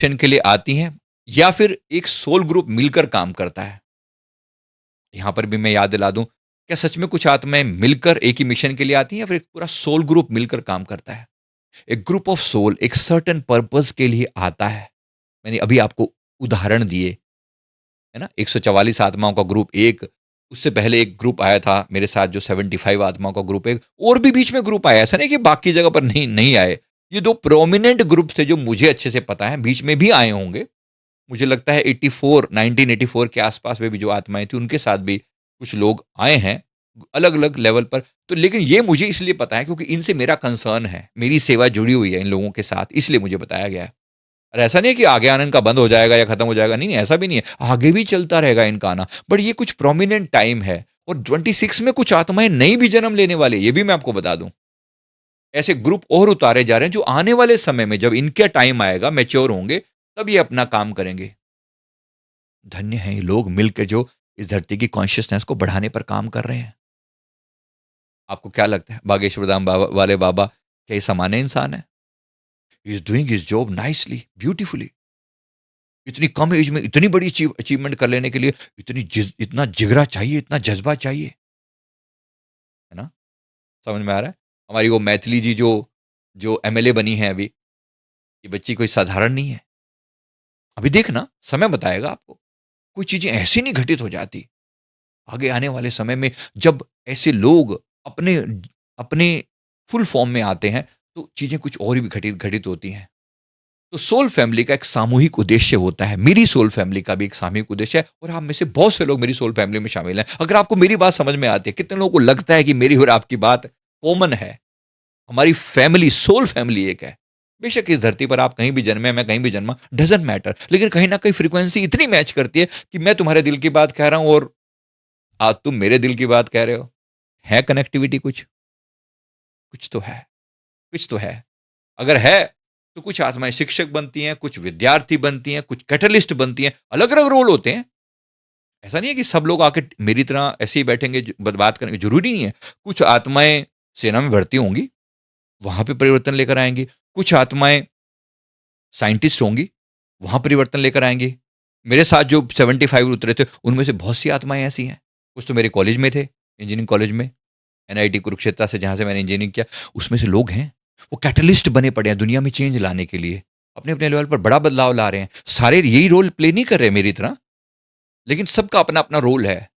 Mission के लिए आती हैं या फिर एक सोल ग्रुप मिलकर काम करता है? यहाँ पर भी मैं याद दिला दूँ, क्या सच में कुछ आत्माएँ मिलकर एक ही मिशन के लिए आती हैं या फिर एक पूरा सोल ग्रुप मिलकर काम करता है? एक ग्रुप ऑफ सोल एक सर्टेन पर्पज़ के लिए आता है। मैंने अभी आपको उदाहरण दिए, है ना? 144 आत्माओं का ग्रुप एक, उससे पहले एक ग्रुप आया था मेरे साथ जो 75 आत्माओं का ग्रुप एक, और भी बीच में ग्रुप आया। ऐसा नहीं कि बाकी जगह पर नहीं नहीं आए। ये 2 प्रोमिनेंट ग्रुप थे जो मुझे अच्छे से पता है, बीच में भी आए होंगे। मुझे लगता है 84 1984 के आस-पास में भी जो आत्माएँ थी, उनके साथ भी कुछ लोग आए हैं, अलग-अलग लेवल पर। तो लेकिन ये मुझे इसलिए पता है क्योंकि इनसे मेरा कंसर्न है, मेरी सेवा जुड़ी हुई है इन लोगों के साथ, इसलिए मुझे बताया गया है। और ऐसा नहीं है कि आगे आना इनका बंद हो जाएगा या खत्म हो जाएगा, नहीं, नहीं ऐसा भी नहीं है। आगे भी चलता रहेगा इनका आना, बट ये कुछ प्रोमिनेंट टाइम है और 26 में कुछ आत्माएँ नई भी जन्म लेने वाली है, ये भी मैं आपको बता दूँ। ऐसे ग्रुप और उतारे जा रहे हैं जो आने वाले समय में जब इनका टाइम आएगा, मैच्योर होंगे, तब ये अपना काम करेंगे। धन्य हैं ये लोग मिलके जो इस धरती की कॉन्शियसनेस को बढ़ाने पर काम कर रहे हैं। आपको क्या लगता है बागेश्वर धाम बाबा वाले बाबा क्या ये सामान्य इंसान है? He is doing his job nicely, beautifully. इतनी कम एज में इतनी बड़ी अचीवमेंट कर लेने के लिए इतना जिगरा चाहिए, इतना जज़्बा चाहिए, है ना? समझ में आ रहा है? हमारी वो मैथिली जी जो एमएलए बनी हैं अभी, ये बच्ची कोई साधारण नहीं है। अभी देखना, समय बताएगा आपको। कोई चीज़ें ऐसी नहीं घटित हो जाती। आगे आने वाले समय में जब ऐसे लोग अपने अपने फुल फॉर्म में आते हैं, तो चीज़ें कुछ और भी घटित घटित होती हैं। तो सोल फैमिली का एक सामूहिक उद्देश्य होता है। मेरी सोल फैमिली का भी एक सामूहिक उद्देश्य है और आप में से बहुत से लोग मेरी सोल फैमिली में शामिल हैं। अगर आपको मेरी बात समझ में आती है, कितने लोगों को लगता है कि मेरी और आपकी बात कॉमन है। हमारी फैमिली, सोल फैमिली एक है। बेशक इस धरती पर आप कहीं भी जन्मे, मैं कहीं भी जन्मा, डज़न्ट मैटर। लेकिन कहीं न कहीं फ्रीक्वेंसी इतनी मैच करती है कि मैं तुम्हारे दिल की बात कह रहा हूँ और आज तुम मेरे दिल की बात कह रहे हो। है कनेक्टिविटी कुछ? कुछ तो है, कुछ तो है। अगर है, तो कुछ आत्माएँ शिक्षक बनती हैं, कुछ विद्यार्थी बनती हैं, कुछ कैटलिस्ट बनती हैं, अलग-अलग रोल होते हैं। ऐसा नहीं है कि सब लोग आके मेरी तरह ऐसे ही बैठेंगे ज ब बात करेंगे, ज़रूरी नहीं है। कुछ आत्माएँ सेना में भर्ती होंगी, वहाँ पे परिवर्तन लेकर आएँगी। कुछ आत्माएँ साइंटिस्ट होंगी, वहाँ परिवर्तन लेकर आएँगी। मेरे साथ जो 75 उतरे थे, उनमें से बहुत सी आत्माएँ ऐसी हैं। कुछ तो मेरे कॉलेज में थे, इंजीनियरिंग कॉलेज में, एनआईटी कुरुक्षेत्र से जहाँ से मैंने इंजीनियरिंग किया, उसमें से लोग हैं। वो कैटलिस्ट बने पड़े हैं दुनिया में चेंज लाने के लिए। अपने-अपने लेवल पर बड़ा बदलाव ला रहे हैं। सारे यही रोल प्ले नहीं कर रहे मेरी तरह, लेकिन सबका अपना-अपना रोल है।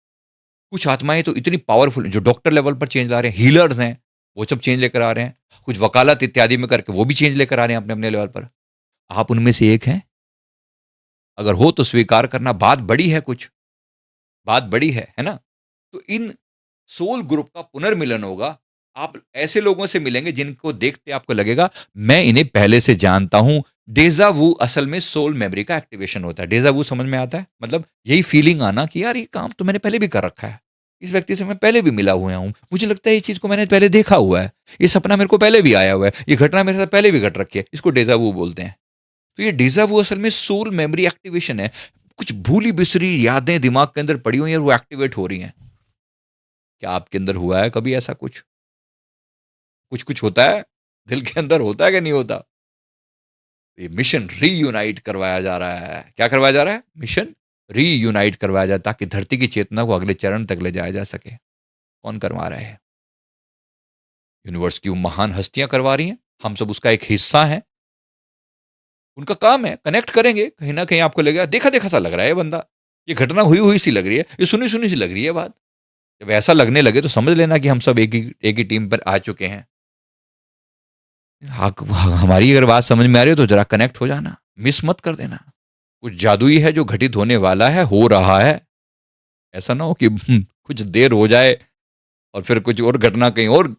कुछ आत्माएँ तो इतनी पावरफुल जो डॉक्टर लेवल पर चेंज ला रहे हैं, हीलर्स हैं, वो सब चेंज लेकर आ रहे हैं। कुछ वकालत इत्यादि में करके वो भी चेंज लेकर आ रहे हैं अपने-अपने लेवल पर। आप उनमें से एक हैं? अगर हो तो स्वीकार करना, बात बड़ी है कुछ, बात बड़ी है ना? तो इन सोल ग्रुप का पुनर्मिलन होगा। आप ऐसे लोगों से मिलेंगे जिनको देखते आपको लगेगा मैं इन्हें पहले से जानता हूँ। डेज़ा वू असल में सोल मेमोरी का एक्टिवेशन होता है। डेज़ा वू समझ में आता है? मतलब यही फीलिंग आना कि यार ये काम तो मैंने पहले भी कर रखा है। इस व्यक्ति से मैं पहले भी मिला हुआ हूँ। मुझे लगता है ये चीज़ को मैंने पहले देखा हुआ है। ये सपना मेरे को पहले भी आया हुआ है। ये घटना मेरे साथ पहले भी घट रखी है। इसको डेज़ा वू बोलते हैं। तो ये डेज़ा वू असल में सोल मेमोरी एक्टिवेशन है। कुछ भूली-बिसरी यादें दिमाग के अंदर पड़ी हुई हैं और वो एक्टिवेट हो रही हैं। क्या आपके अंदर हुआ है कभी ऐसा कुछ? कुछ-कुछ होता है? दिल के अंदर होता है कि नहीं होता? ये मिशन रीयूनाइट करवाया जा रहा है। क्या करवाया जा रहा है? मिशन रीयूनाइट करवाया जाए ताकि धरती की चेतना को अगले चरण तक ले जाया जा सके। कौन करवा रहा है? यूनिवर्स की वो महान हस्तियाँ करवा रही हैं। हम सब उसका एक हिस्सा हैं। उनका काम है, कनेक्ट करेंगे। कहीं न कहीं आपको लगेगा देखा-देखा सा लग रहा है ये बंदा। ये घटना हुई-हुई सी लग रही है। ये सुनी-सुनी सी लग रही है बात। जब ऐसा लगने लगे तो समझ लेना कि हम सब एक ही टीम पर आ चुके हैं। हमारी अगर बात समझ में आ रही हो तो ज़रा कनेक्ट हो जाना, मिस मत कर देना। कुछ जादुई है जो घटित होने वाला है, हो रहा है। ऐसा ना हो कि कुछ देर हो जाए और फिर कुछ और घटना कहीं और